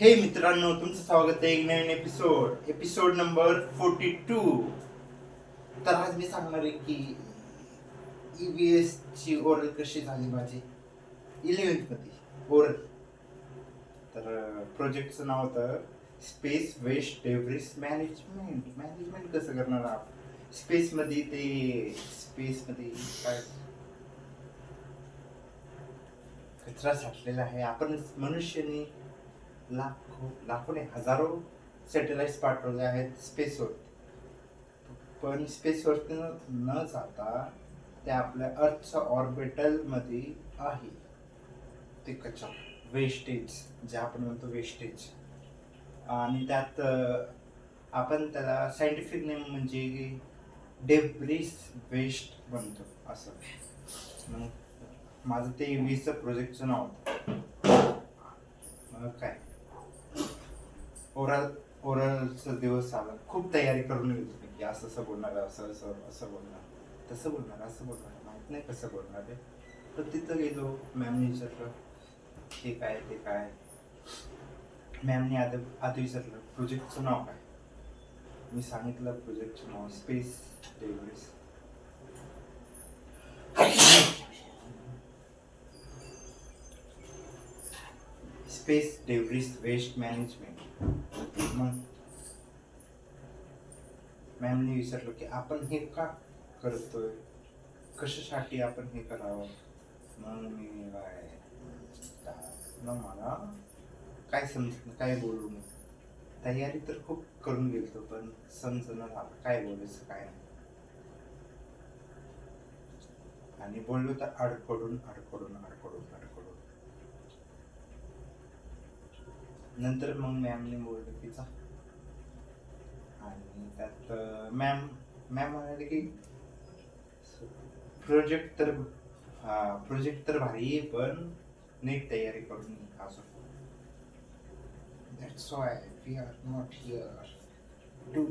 हे मित्रांनो, तुमचं स्वागत आहे एक नवीन एपिसोड नंबर 42. तर आज मी सांगणार आहे की EVS ची ओरल कशी झाली माझी 11th मध्ये ओरल. तर प्रोजेक्टचं नाव होतं स्पेस वेस्ट डेब्रिस मॅनेजमेंट कसं करणार आपण स्पेसमध्ये. ते स्पेसमध्ये काय कचरा साठलेला आहे. आपण मनुष्याने लाखो नाही हजारो सॅटेलाइट्स पाठवले आहेत स्पेसवर, पण स्पेसवरती न जाता ते आपल्या अर्थच्या ऑर्बिटल मध्ये आहे. ते कचरा वेस्टेज जे आपण म्हणतो वेस्टेज, आणि त्यात आपण त्याला सायंटिफिक नेम म्हणजे डेब्रिस वेस्ट म्हणतो असं. मग माझं ते EVSचं प्रोजेक्टचं नाव होतं. मग काय ओरलचा दिवस आला, खूप तयारी करून गेलो की असं बोलणार, असं बोलणार, तसं बोलणार, असं बोलणार, माहित नाही कसं बोलणार आहे. तर तिथं गेलो, मॅमने विचारलं हे काय ते काय. मॅमने आधी विचारलं प्रोजेक्टचं नाव काय. मी सांगितलं प्रोजेक्टचं नाव space debris. Space debris waste management. मग मॅमने विचारलं की आपण हे का करतोय, कशासाठी आपण हे करावं. मग मी मला काय समजत काय बोलू. मी तयारी तर खूप करून गेलो, पण समजणं झालं काय बोलायचं काय नाही. आणि बोललो तर अडकडून. नंतर मग मॅमने बोललं की जा. आणि त्यात मॅम म्हणाले की प्रोजेक्ट तर भारी आहे, पण नीट तयारी करून अजून. That's why we are not here to